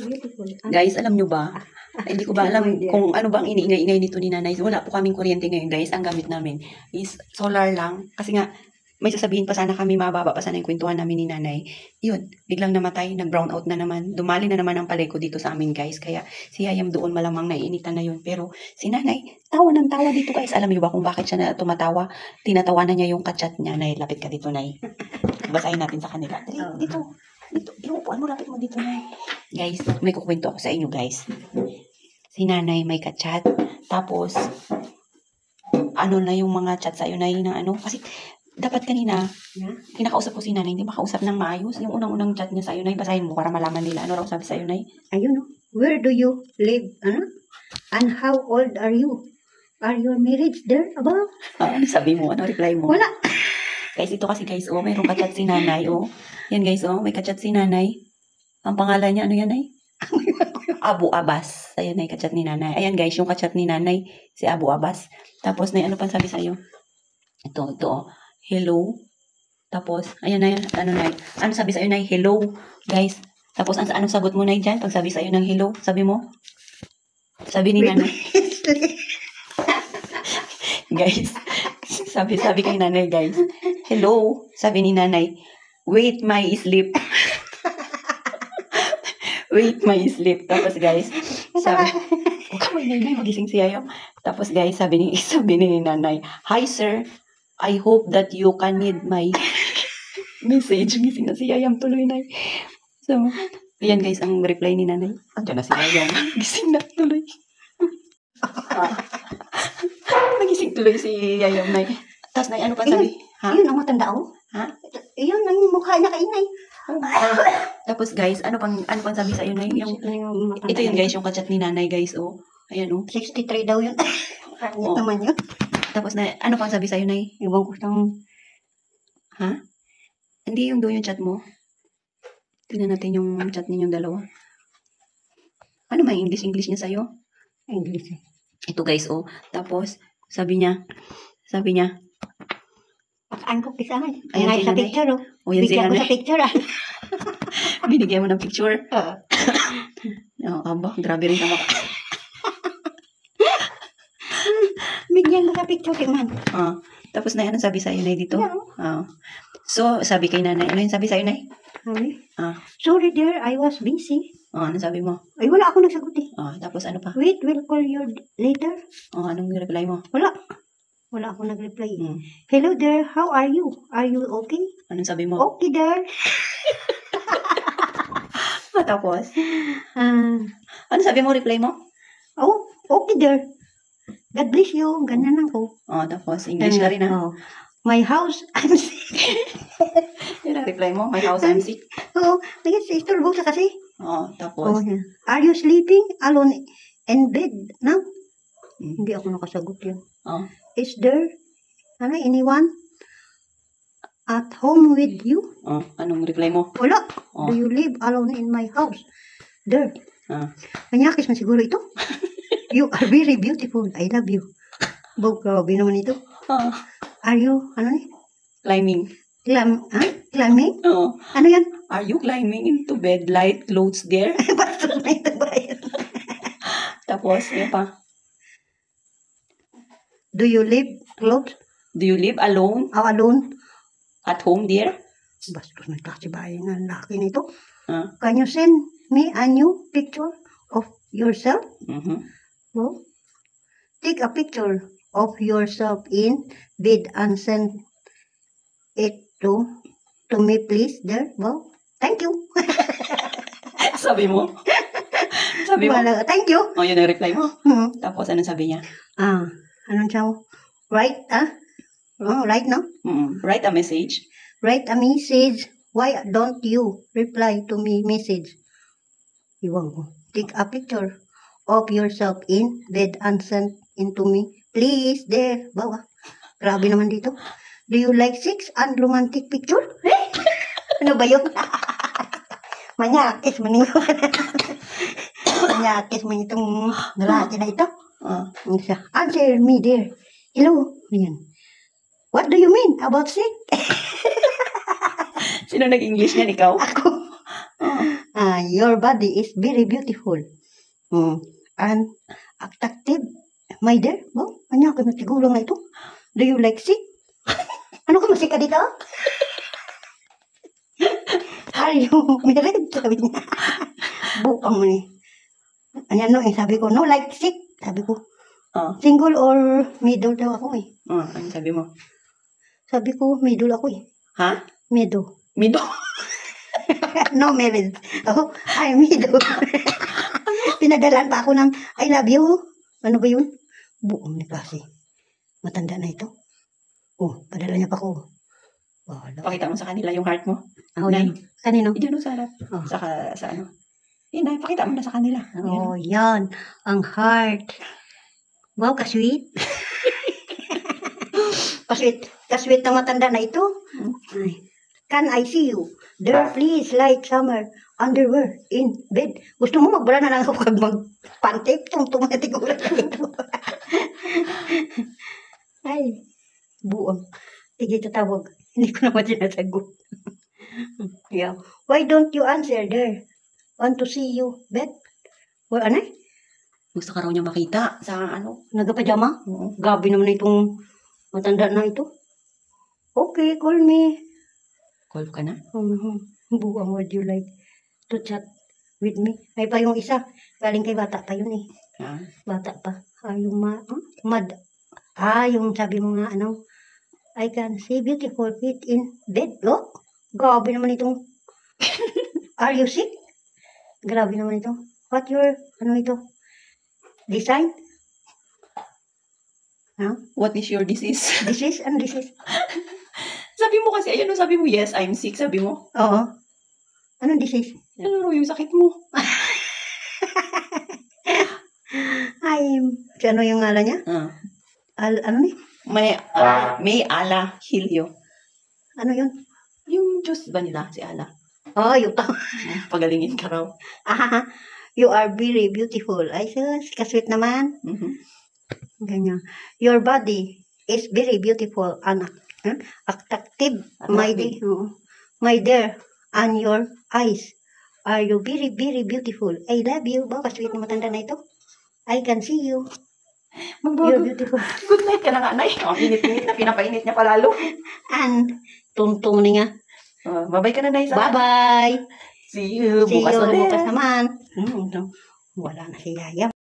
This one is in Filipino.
beautiful. Guys, alam nyo ba? Hindi ko ba alam kung ano bang iniingay-ingay nito ni nanay. Wala po kaming kuryente ngayon, guys. Ang gamit namin is solar lang. Kasi nga, may sasabihin pa sana kami, mababa pa sana yung kwentuhan namin ni nanay. Yun, biglang namatay, nag-brown out na naman. Dumali na naman ang palay ko dito sa amin, guys. Kaya si Yayam doon malamang naiinitan na yun. Pero si nanay, tawa ng tawa dito, guys. Alam niyo ba kung bakit siya na tumatawa? Tinatawanan niya yung kachat niya. Nay, lapit ka dito, nay. Basahin natin sa kanila. Dito. Yung upuan mo, lapit mo dito, nay. Guys, may kukwento ako sa inyo, guys. Si nanay may kachat. Tapos, ano na yung mga chat sa'yo, nay, na ano? Kasi, dapat kanina, kinakausap ko si nanay, hindi makausap ng maayos. Yung unang-unang chat niya sa'yo, nay, basahin mo para malaman nila. Ano raw sabi sa'yo, nay? Ayun, where do you live? And how old are you? Are you married there? Aba? Ano sabi mo? Ano reply mo? Wala. Guys, ito kasi, guys, mayroong kachat si nanay, Yan, guys, may kachat si nanay. Ang pangalan niya, ano yan, nay? Abu Abbas. Ayan, nay, kachat ni nanay. Ayan, guys, yung kachat ni nanay, si Abu Abbas. Tapos, nay, ano pang sabi sa'yo? Ito, hello. Tapos, ayan na yan. Ano sabi sa'yo, nay? Hello. Guys. Tapos, anong sagot mo, nay, dyan? Pag sabi sa'yo ng hello, sabi mo? Sabi ni nanay. Guys. Sabi kay nanay, guys. Hello. Sabi ni nanay. Wait, my sleep. Wait, my sleep. Tapos, guys. Sabi, kamay, nanay, magising si Yayam. Tapos, guys, sabi ni nanay. Hi, sir. I hope that you can read my message. Gising na si Yayam tuloy, nay. So, ayan guys, ang reply ni nanay. Andiyan na si Yayam. Gising na tuloy. Nagising tuloy si Yayam, nay. Tapos, nay, ano pa sabi? Ha? Iyon ang matanda ko. Ha? Iyon ang mukha na kainay. Tapos, guys, ano pang sabi sa iyo, nay? Ito yun, guys, yung kachat ni nanay, guys, Ayan, 63 daw yun. Ano naman yun? Tapos, ano pang sabi sa'yo, nay? Iwan ko siyang... Ha? Hindi yung doon yung chat mo. Tingnan natin yung chat ninyong dalawa. Ano may English niya sa'yo? English. Ito, guys, Tapos, sabi niya, Pakaan ko kisahan. Ayan Ayan si sa nanay. picture, Yan si bigyan ko nanay. sa picture, Binigyan mo ng picture. Aba, grabe rin ka Bigyan ko sa picture, man. Tapos, nay, ano sabi sa'yo, nay, dito? So, sabi kay nanay, ano yung sabi sa'yo, nay? Sorry dear, I was busy. Ano sabi mo? Ay, wala ako nagsagot eh. Tapos, ano pa? Wait, we'll call you later. Anong reply mo? Wala ako nag-reply. Hello there, how are you? Are you okay? Anong sabi mo? Okay there. Tapos? Ano sabi mo, reply mo? Oh, okay there. God bless you. Ganyan lang ko. Tapos, English ka rin, ha? My house, I'm sick. Yan ang reply mo, my house, I'm sick. Oo, nag-isturbo sa kasi. Tapos? Are you sleeping alone in bed now? Hindi ako nakasagot yun. Is there anyone at home with you? Anong reply mo? Wala. Do you live alone in my house? There. Manyakis man siguro ito. You are very beautiful. I love you. Grabe naman ito. Are you, Climbing. Climbing? Ano yan? Are you climbing into bed, light clothes there? Basta na ito ba yan? Tapos, ano pa? Do you live close? Do you live alone? Alone? At home, dear? Basta na kasi bayan ng laki nito. Can you send me a new picture of yourself? Well, take a picture of yourself in bed and send it to me, please, there. Well, thank you. Sabi mo? Thank you. Yun ang reply mo. Tapos, anong sabi niya? Anong sabi mo? Right, right now? Write a message. Write a message. Why don't you reply to me message? Iwan ko. Take a picture of yourself in bed and send it to me. Please, there. Bawa. Grabe naman dito. Do you like sex and romantic picture? Ano ba yun? Manyakis man ito. Manyakis man itong lalaki na ito. Answer me, dear. Hello. Ayan. What do you mean about sex? Sino nag-English niyan? Ikaw? Ako. Your body is very beautiful. And attractive. My dear, ano ka matigulong na ito? Do you like sick? Ano ka masika dito? Are you married? Sabi niya. Bukang mo ni. Ano sabi ko, no like sick. Sabi ko, single or middle daw ako eh. Ano sabi mo? Sabi ko, middle ako eh. Ha? Middle. Middle? No marriage. I'm middle. Pinadalan pa ako ng I love you. Ano ba yun? Buong ni kasi. Matanda na ito. Padala niya pa ko. Pakita mo sa kanila yung heart mo. Yan. Kanino? Diyan sa harap. Sa ano. Nay, pakita mo na sa kanila. Yan. Ang heart. Wow, kasweet. Kasweet na matanda na ito. Can I see you? There, please, like summer, underwear, in bed. Gusto mo magbara na lang ako pag magpantip? Tungtong na tigulan na ito. Ay, buong. Sige, tatawag. Hindi ko naman sinasagot. Yeah. Why don't you answer there? Want to see you, bed? Ano? Gusto ka raw niya makita sa ano? Nagapajama? Gabi naman itong matanda na ito. Okay, call me. Call ka na? Buang, would you like to chat with me? May pa yung isa. Galing kay bata pa yun eh. Bata pa. Yung mad. Yung sabi mo nga ano. I can see beautiful feet in bed. Grabe naman itong. Are you sick? Grabe naman ito. What your, ano ito? Design? What is your disease? Disease? Ano disease? Sabi mo kasi, ayun, sabi mo, yes, I'm sick, sabi mo. Oo. Anong disease? Ano yung sakit mo? Ano yung ngalan niya? Ano ni? May ala Hilyo. Ano yun? Yung Diyos ba nila, si Ala? Yung Pagalingin ka raw. You are very beautiful. Ay, sus, kasweet naman. Ganyan. Your body is very beautiful, anak. Attractive, my dear. My dear, and your eyes are you very, very beautiful. I love you. Kasweet na matanda na ito. I can see you. You're beautiful. Good night ka na nga, Nay. Init-init na, pinapainit niya palalo. And, tungtong niya. Bye-bye ka na, Nay. Bye-bye. See you. Bukas ulit. Bukas naman. Wala na si Yaya.